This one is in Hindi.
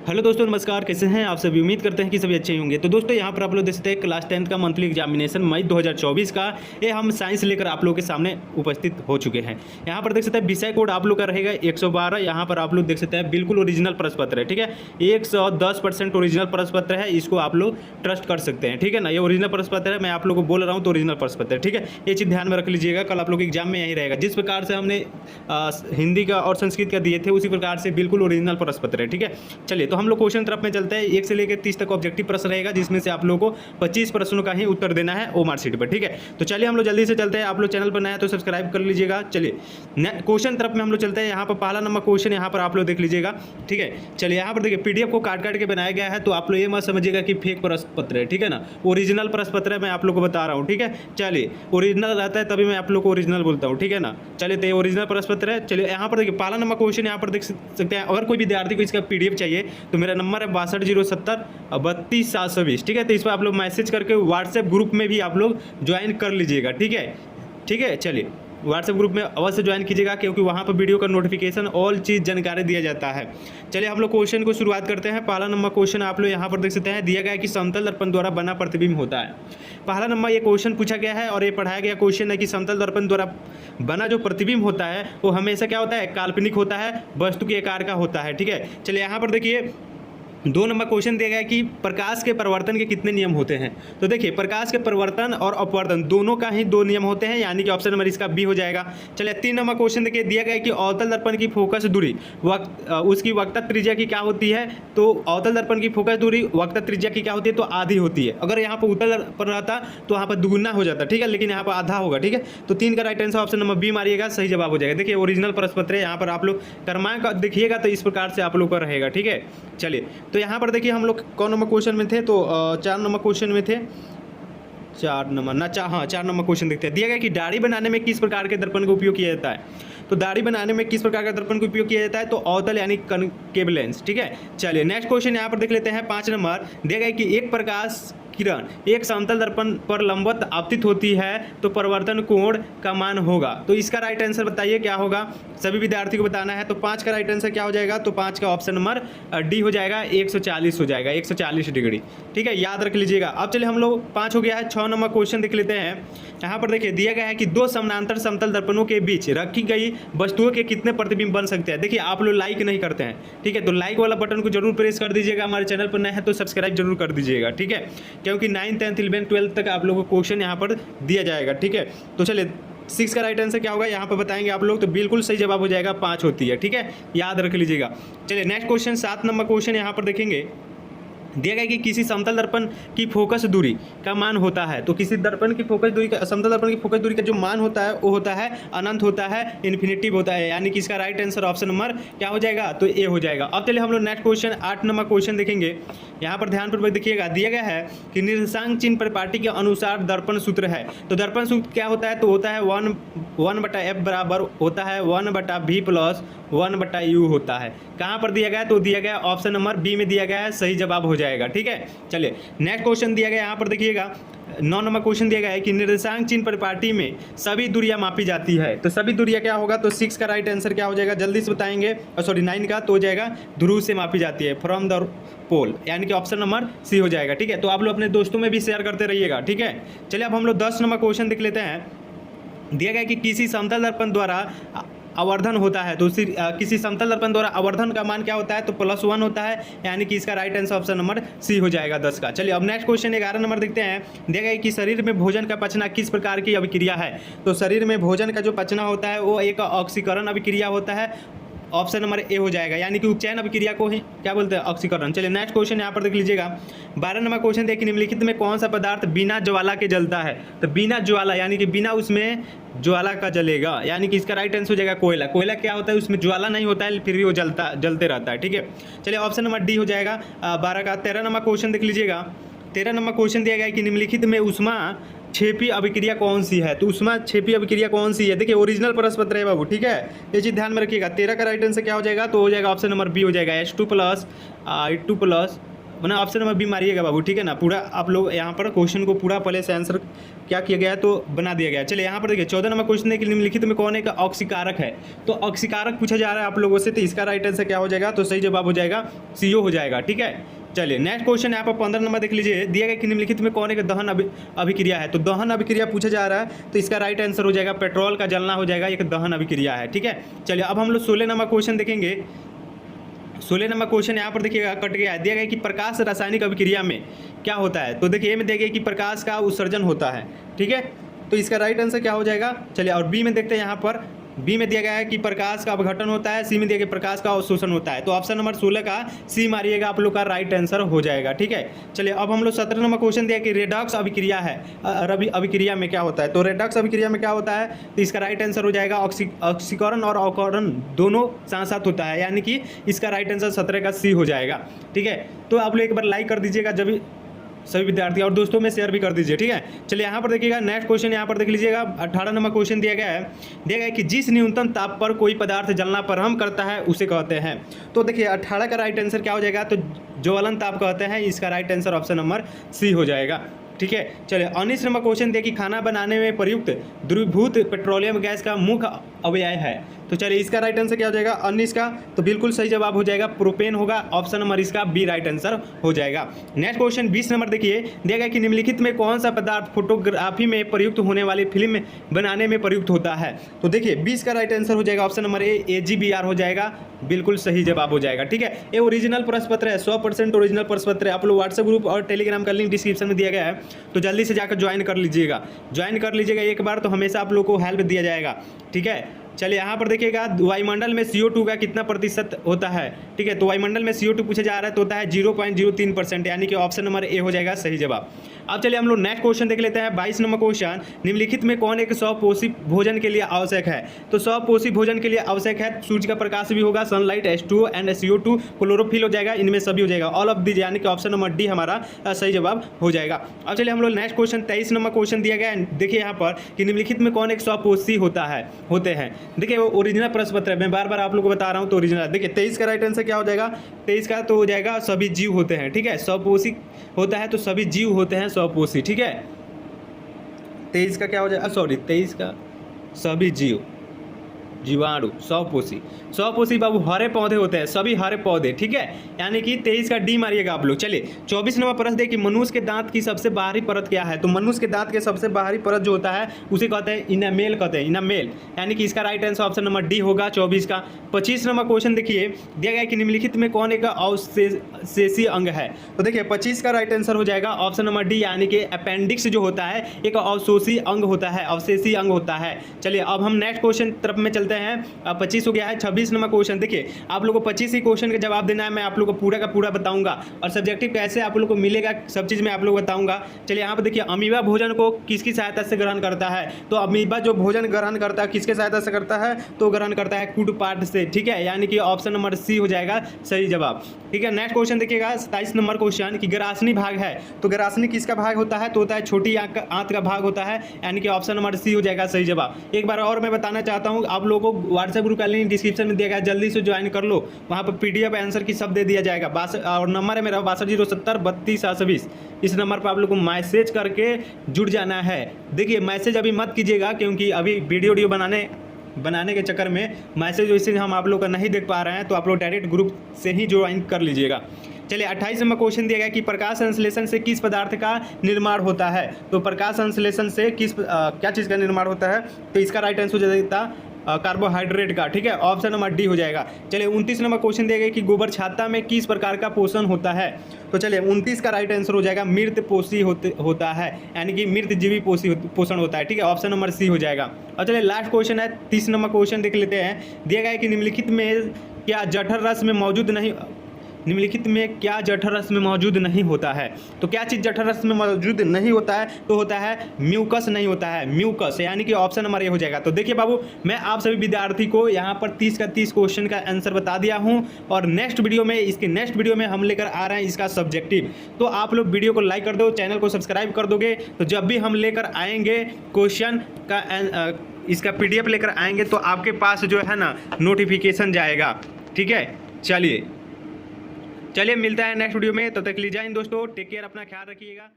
हेलो दोस्तों, नमस्कार। कैसे हैं आप सभी? उम्मीद करते हैं कि सभी अच्छे ही होंगे। तो दोस्तों यहाँ पर आप लोग देख सकते हैं क्लास 10th का मंथली एग्जामिनेशन मई 2024 का ये हम साइंस लेकर आप लोगों के सामने उपस्थित हो चुके हैं। यहाँ पर देख सकते हैं विषय कोड आप लोग का रहेगा 112। यहाँ पर आप लोग देख सकते हैं बिल्कुल ओरिजिनल प्रश्न पत्र है, ठीक है। 110% ओरिजिनल प्रश्न पत्र है, इसको आप लोग ट्रस्ट कर सकते हैं, ठीक है ना। ये ओरिजिनल प्रश्न पत्र है, मैं आप लोग को बोल रहा हूँ तो ओरिजिनल प्रश्न पत्र है, ठीक है। ये चीज़ ध्यान में रख लीजिएगा, कल आप लोग एग्जाम में यही रहेगा। जिस प्रकार से हमने हिंदी का और संस्कृत का दिए थे उसी प्रकार से बिल्कुल ओरिजिनल प्रश्न पत्र है, ठीक है। चलिए तो हम लोग क्वेश्चन तरफ में चलते हैं। 1 से लेकर 30 तक ऑब्जेक्टिव प्रश्न रहेगा, जिसमें से आप लोगों को 25 प्रश्नों का ही उत्तर देना है ओमार शीट पर, ठीक है। तो चलिए हम लोग जल्दी से चलते हैं। आप लोग चैनल पर नया है तो सब्सक्राइब कर लीजिएगा। चलिए क्वेश्चन तरफ में हम लोग चलते हैं। यहाँ पर पहला नंबर क्वेश्चन यहाँ पर आप लोग देख लीजिएगा, ठीक है। चलिए यहाँ पर देखिए पीडीएफ को काट काट के बनाया गया है, तो आप लोग ये मत समझिएगा कि फेक प्रश्न पत्र है, ठीक है ना। ओरिजिनल प्रश्न पत्र है, मैं आप लोग को बता रहा हूँ, ठीक है। चलिए ओरिजिनल रहता है तभी मैं आप लोग को ओरिजिनल बोलता हूँ, ठीक है ना। चलिए तो ये ओरिजिनल प्रश्न पत्र है। चलिए यहाँ पर देखिए पहला नंबर क्वेश्चन यहाँ पर देख सकते हैं। अगर कोई विद्यार्थी को इसका पीडीएफ चाहिए तो मेरा नंबर है 6207 32 720, ठीक है। तो इस पर आप लोग मैसेज करके व्हाट्सएप ग्रुप में भी आप लोग ज्वाइन कर लीजिएगा, ठीक है, ठीक है। चलिए व्हाट्सएप ग्रुप में अवश्य ज्वाइन कीजिएगा, क्योंकि वहाँ पर वीडियो का नोटिफिकेशन ऑल चीज़ जानकारी दिया जाता है। चलिए हम लोग क्वेश्चन को शुरुआत करते हैं। पहला नंबर क्वेश्चन आप लोग यहाँ पर देख सकते हैं, दिया गया है कि समतल दर्पण द्वारा बना प्रतिबिंब होता है। पहला नंबर ये क्वेश्चन पूछा गया है और ये पढ़ाया गया क्वेश्चन है कि समतल दर्पण द्वारा बना जो प्रतिबिंब होता है वो हमेशा क्या होता है, काल्पनिक होता है, वस्तु के आकार का होता है, ठीक है। चलिए यहाँ पर देखिए 2 नंबर क्वेश्चन दिया गया है कि प्रकाश के परिवर्तन के कितने नियम होते हैं। तो देखिए प्रकाश के परिवर्तन और अपवर्तन दोनों का ही 2 नियम होते हैं, यानी कि ऑप्शन नंबर इसका बी हो जाएगा। चलिए 3 नंबर क्वेश्चन देखिए, दिया गया है कि अवतल दर्पण की फोकस दूरी उसकी वक्ता त्रिज्या की क्या होती है। तो अवतल दर्पण की फोकस दूरी वक्ता त्रिज्या की क्या होती है, तो आधी होती है। अगर यहाँ पर उत्तल दर्पण रहता तो यहाँ पर दुगुना हो जाता, ठीक है, लेकिन यहाँ पर आधा होगा, ठीक है। तो 3 का right answer option number B मारिएगा, सही जवाब हो जाएगा। देखिए ओरिजिनल प्रश्न पत्र है, यहाँ पर आप लोग क्रमांक देखिएगा तो इस प्रकार से आप लोग का रहेगा, ठीक है। चलिए तो यहाँ पर देखिए हम लोग कौन नंबर क्वेश्चन में थे, तो 4 नंबर क्वेश्चन में थे। 4 नंबर क्वेश्चन देखते हैं। दिया गया कि दाढ़ी बनाने में किस प्रकार के दर्पण का उपयोग किया जाता है। तो दाढ़ी बनाने में किस प्रकार का दर्पण का उपयोग किया जाता है, तो अवतल यानी कनकेव लेंस, ठीक है। चलिए नेक्स्ट क्वेश्चन यहाँ पर देख लेते हैं। 5 नंबर दिया गया कि एक प्रकाश किरण एक समतल दर्पण पर लंबवत आपतित होती है तो परिवर्तन कोण का मान होगा। तो इसका राइट आंसर बताइए क्या होगा, सभी विद्यार्थी को बताना है। तो 5 का राइट आंसर क्या हो जाएगा, तो 5 का ऑप्शन नंबर डी हो जाएगा, 140 हो जाएगा, 140 डिग्री, ठीक है, याद रख लीजिएगा। अब चलिए हम लोग 5 हो गया है। 6 नंबर क्वेश्चन देख लेते हैं। यहाँ पर देखिए दिया गया है कि 2 समानांतर समतल दर्पणों के बीच रखी गई वस्तुओं के कितने प्रतिबिंब बन सकते हैं। देखिए आप लोग लाइक नहीं करते हैं, ठीक है, तो लाइक वाला बटन को जरूर प्रेस कर दीजिएगा। हमारे चैनल पर नए हैं तो सब्सक्राइब जरूर कर दीजिएगा, ठीक है, क्योंकि 9th 10th 11th 12th तक आप लोगों को क्वेश्चन यहाँ पर दिया जाएगा, ठीक है। तो चलिए 6 का राइट आंसर क्या होगा यहाँ पर बताएंगे आप लोग, तो बिल्कुल सही जवाब हो जाएगा, 5 होती है, ठीक है, याद रख लीजिएगा। चलिए नेक्स्ट क्वेश्चन 7 नंबर क्वेश्चन यहाँ पर देखेंगे। दिया गया कि किसी समतल दर्पण की फोकस दूरी का मान होता है। तो किसी दर्पण की फोकस दूरी का, समतल दर्पण की फोकस दूरी का जो मान होता है वो होता है अनंत होता है, इन्फिनिटिव होता है, यानी कि इसका राइट आंसर ऑप्शन नंबर क्या हो जाएगा, तो ए हो जाएगा। अब चलिए हम लोग नेक्स्ट क्वेश्चन 8 नंबर क्वेश्चन देखेंगे। यहाँ पर ध्यानपूर्वक देखिएगा, दिया गया है कि निर्देशांक चिन्ह परिपाटी के अनुसार दर्पण सूत्र है। तो दर्पण सूत्र क्या होता है, तो होता है 1/f बराबर होता है 1/v प्लस 1/u होता है। कहाँ पर दिया गया है, तो दिया गया ऑप्शन नंबर बी में दिया गया है, सही जवाब हो जाएगा, ठीक है। चलिए नेक्स्ट क्वेश्चन दिया गया यहाँ पर देखिएगा, 9 नंबर क्वेश्चन दिया गया है कि निर्देशांक चिन्ह परिपाटी में सभी दूरियां मापी जाती है। तो सभी दूरियां क्या होगा, तो 6 का राइट आंसर क्या हो जाएगा, जल्दी से बताएंगे, सॉरी 9 का, तो हो जाएगा ध्रुव से मापी जाती है, फ्रॉम द पोल, यानी कि ऑप्शन नंबर सी हो जाएगा, ठीक है। तो आप लोग अपने दोस्तों में भी शेयर करते रहिएगा, ठीक है। चलिए अब हम लोग 10 नंबर क्वेश्चन देख लेते हैं। दिया गया कि किसी समतल दर्पण द्वारा आवर्धन होता है, तो किसी समतल दर्पण द्वारा आवर्धन का मान क्या होता है, तो +1 होता है, यानी कि इसका right answer option number C हो जाएगा 10 का। चलिए अब नेक्स्ट क्वेश्चन 11 नंबर देखते हैं। दिया गया कि शरीर में भोजन का पचना किस प्रकार की अभिक्रिया है। तो शरीर में भोजन का जो पचना होता है वो एक ऑक्सीकरण अभिक्रिया होता है, ऑप्शन नंबर ए हो जाएगा, यानी कि उपचयन अभिक्रिया को ही क्या बोलते हैं, ऑक्सीकरण। चलिए नेक्स्ट क्वेश्चन यहाँ पर देख लीजिएगा। 12 नंबर क्वेश्चन देखिए, निम्नलिखित में कौन सा पदार्थ बिना ज्वाला के जलता है। तो बिना ज्वाला यानी कि बिना उसमें ज्वाला का जलेगा, यानी कि इसका राइट आंसर हो जाएगा कोयला। कोयला क्या होता है, उसमें ज्वाला नहीं होता है फिर भी वो जलते रहता है, ठीक है। चलिए ऑप्शन नंबर डी हो जाएगा 12 का। 13 नंबर क्वेश्चन देख लीजिएगा। 13 नंबर क्वेश्चन दिया गया है कि निम्नलिखित में ऊष्मा क्षेपी अभिक्रिया कौन सी है। तो ऊष्मा क्षेपी अभिक्रिया कौन सी है, देखिए ओरिजिनल प्रश्न पत्र है बाबू, ठीक है, ये चीज़ ध्यान में रखिएगा। 13 का राइट आंसर क्या हो जाएगा, तो हो जाएगा ऑप्शन नंबर बी हो जाएगा, H2 प्लस वरना ऑप्शन नंबर बी मारिएगा बाबू, ठीक है ना। पूरा आप लोग यहाँ पर क्वेश्चन को पूरा पहले से आंसर क्या किया गया है तो बना दिया गया है। चलिए यहाँ पर देखिए 14 नंबर क्वेश्चन है कि निम्नलिखित में कौन एक ऑक्सीकारक है। तो ऑक्सीकारक पूछा जा रहा है आप लोगों से, तो इसका राइट आंसर क्या हो जाएगा, तो सही जवाब हो जाएगा CO हो जाएगा, ठीक है। चलिए नेक्स्ट क्वेश्चन यहाँ पर 15 नंबर देख लीजिए, दिया गया कि निम्नलिखित में कौन एक दहन अभिक्रिया है। तो दहन अभिक्रिया पूछा जा रहा है, तो इसका राइट आंसर हो जाएगा पेट्रोल का जलना हो जाएगा, एक दहन अभिक्रिया है, ठीक है। चलिए अब हम लोग 16 नंबर क्वेश्चन देखेंगे। 16 नंबर क्वेश्चन यहाँ पर देखिएगा कट गया है, दिया गया कि प्रकाश रासायनिक अभिक्रिया में क्या होता है। तो देखिए ए में दिया गया कि प्रकाश का उत्सर्जन होता है, ठीक है। तो इसका राइट आंसर क्या हो जाएगा। चलिए और बी में देखते हैं, यहाँ पर बी में दिया गया है कि प्रकाश का अपघटन होता है, सी में दिया गया प्रकाश का अवशोषण होता है। तो ऑप्शन नंबर 16 का सी मारिएगा, आप लोग का राइट आंसर हो जाएगा, ठीक है। चलिए अब हम लोग 17 नंबर क्वेश्चन दिया कि रेडॉक्स अभिक्रिया है, अभिक्रिया में क्या होता है। तो रेडॉक्स अभिक्रिया में क्या होता है, तो इसका राइट आंसर हो जाएगा ऑक्सीकरण और अवकरण दोनों साथ साथ होता है, यानी कि इसका राइट आंसर 17 का सी हो जाएगा, ठीक है। तो आप लोग एक बार लाइक कर दीजिएगा जब सभी विद्यार्थी, और दोस्तों में शेयर भी कर दीजिए, ठीक है। चलिए यहाँ पर देखिएगा नेक्स्ट क्वेश्चन यहाँ पर देख लीजिएगा 18 नंबर क्वेश्चन दिया गया है कि जिस न्यूनतम ताप पर कोई पदार्थ जलना प्रारंभ करता है उसे कहते हैं। तो देखिए 18 का राइट आंसर क्या हो जाएगा, तो ज्वलन ताप कहते हैं, इसका right answer option number C हो जाएगा, ठीक है। चलिए 19 नंबर क्वेश्चन दिया कि खाना बनाने में प्रयुक्त द्रवीभूत पेट्रोलियम गैस का मुख्य अवयव है। तो चलिए इसका राइट आंसर क्या हो जाएगा 19 का, तो बिल्कुल सही जवाब हो जाएगा प्रोपेन होगा, ऑप्शन नंबर इसका बी राइट आंसर हो जाएगा। नेक्स्ट क्वेश्चन 20 नंबर देखिए, दिया गया कि निम्नलिखित में कौन सा पदार्थ फोटोग्राफी में प्रयुक्त होने वाली फिल्म बनाने में प्रयुक्त होता है। तो देखिए 20 का राइट आंसर हो जाएगा ऑप्शन नंबर ए AGBR हो जाएगा, बिल्कुल सही जवाब हो जाएगा, ठीक है। ये ओरिजिनल प्रश्न पत्र है, 100% ओरिजिनल प्रश्न पत्र है। आप लोग व्हाट्सएप ग्रुप और टेलीग्राम का लिंक डिस्क्रिप्शन में दिया गया है, तो जल्दी से जाकर ज्वाइन कर लीजिएगा, एक बार, तो हमेशा आप लोग को हेल्प दिया जाएगा, ठीक है। चलिए यहाँ पर देखिएगा वायुमंडल में CO2 का कितना प्रतिशत होता है, ठीक है। तो वायुमंडल में CO2 पूछा जा रहा है, तो होता है 0.03%, यानी कि ऑप्शन नंबर ए हो जाएगा सही जवाब। अब चलिए हम लोग नेक्स्ट क्वेश्चन देख लेते हैं 22 नंबर क्वेश्चन, निम्नलिखित में कौन एक स्वपोषी भोजन के लिए आवश्यक है। तो स्वपोषी भोजन के लिए आवश्यक है, सूर्य का प्रकाश भी होगा, sunlight, H2O and CO2, chlorophyll हो जाएगा, इनमें सभी हो जाएगा, ऑल ऑफ दीज, यानी कि ऑप्शन नंबर डी हमारा सही जवाब हो जाएगा। अब चलिए हम लोग नेक्स्ट क्वेश्चन 23 नंबर क्वेश्चन दिया गया है, देखिए यहाँ पर कि निम्नलिखित में कौन एक स्वपोषी होते हैं। देखिए वो ओरिजिनल प्रश्न पत्र है, मैं बार बार आप लोगों को बता रहा हूँ, तो ओरिजिनल। देखिए 23 का राइट आंसर क्या हो जाएगा, 23 का तो हो जाएगा सभी जीव होते हैं, ठीक है। स्वपोषी होता है तो सभी जीव होते हैं स्वपोषी, ठीक है। 23 का क्या हो जाएगा, सॉरी 23 का सभी जीव, जीवाणु, स्वपोषी बाबू हरे पौधे होते हैं, सभी हरे पौधे, ठीक है, यानी कि 23 का डी मारिएगा आप लोग। चलिए 24 नंबर प्रश्न देखिए, मनुष्य के दांत की सबसे बाहरी परत क्या है। तो मनुष्य के दांत के सबसे बाहरी परत जो होता है उसे कहते हैं इनामेल, कहते हैं इनामेल, यानी कि इसका right answer option number D होगा 24 का। 25 नंबर क्वेश्चन देखिए, दिया गया कि निम्नलिखित में कौन एक अवशेषी अंग है। तो देखिए 25 का राइट आंसर हो जाएगा ऑप्शन नंबर डी, यानी कि अपेंडिक्स जो होता है एक अवशोषी अंग होता है, अवशेषी अंग होता है। चलिए अब हम नेक्स्ट क्वेश्चन तरफ में चलते हैं, 25 हो गया है। 26 नंबर क्वेश्चन देखिए, आप लोगों को 25 ही क्वेश्चन का जवाब देना है, मैं आप लोगों को पूरा का पूरा बताऊंगा, और सब्जेक्टिव कैसे आप लोगों को मिलेगा सब चीज़ मैं आप लोगों को बताऊंगा। चलिए यहाँ पर देखिए, अमीबा भोजन को किसकी सहायता से ग्रहण करता है। तो अमीबा जो भोजन ग्रहण करता है किसके सहायता से करता है, तो ग्रहण करता है कूड पार्ट से, ठीक है, यानी कि ऑप्शन नंबर सी हो जाएगा सही जवाब, ठीक है। नेक्स्ट क्वेश्चन देखिएगा 27 नंबर क्वेश्चन कि ग्रासनी भाग है। तो ग्रासनी किसका भाग होता है, तो होता है छोटी आंत का भाग होता है, यानी कि ऑप्शन नंबर सी हो जाएगा सही जवाब। एक बार और मैं बताना चाहता हूँ, आप लोगों को व्हाट्सएप ग्रुप का लिंक डिस्क्रिप्शन में दिया गया है, जल्दी से ज्वाइन कर लो, वहाँ पर PDF आंसर की सब दे दिया जाएगा। और नंबर है मेरा 6207032820, इस नंबर पर आप लोग को मैसेज करके जुड़ जाना है। देखिए मैसेज अभी मत कीजिएगा, क्योंकि अभी वीडियो बनाने के चक्कर में मैसेज वैसे हम आप लोग का नहीं देख पा रहे हैं, तो आप लोग डायरेक्ट ग्रुप से ही ज्वाइन कर लीजिएगा। चलिए 28 नंबर क्वेश्चन दिया गया कि प्रकाश संश्लेषण से किस पदार्थ का निर्माण होता है। तो प्रकाश संश्लेषण से क्या चीज़ का निर्माण होता है, तो इसका राइट आंसर हो जाता कार्बोहाइड्रेट का, ठीक है, ऑप्शन नंबर डी हो जाएगा। चलिए 29 नंबर क्वेश्चन दिया गया कि गोबर छाता में किस प्रकार का पोषण होता है। तो चलिए 29 का राइट आंसर हो जाएगा मृत पोषी होता है, यानी कि मृत जीवी पोषण होता है, ठीक है, ऑप्शन नंबर सी हो जाएगा। और चलिए लास्ट क्वेश्चन है 30 नंबर क्वेश्चन देख लेते हैं, दिया गया है कि निम्नलिखित में क्या जठर रस में मौजूद नहीं, निम्नलिखित में क्या जठर रस में मौजूद नहीं होता है। तो क्या चीज़ जठर रस में मौजूद नहीं होता है, तो होता है म्यूकस नहीं होता है, म्यूकस, यानी कि ऑप्शन नंबर ए हो जाएगा। तो देखिए बाबू, मैं आप सभी विद्यार्थी को यहाँ पर 30 का 30 क्वेश्चन का आंसर बता दिया हूँ, और नेक्स्ट वीडियो में हम लेकर आ रहे हैं इसका सब्जेक्टिव। तो आप लोग वीडियो को लाइक कर दो, चैनल को सब्सक्राइब कर दोगे, तो जब भी हम लेकर आएंगे क्वेश्चन का इसका PDF लेकर आएंगे, तो आपके पास जो है ना नोटिफिकेशन जाएगा, ठीक है। चलिए मिलता है नेक्स्ट वीडियो में, तब तक के लिए जय हिंद दोस्तों, टेक केयर, अपना ख्याल रखिएगा।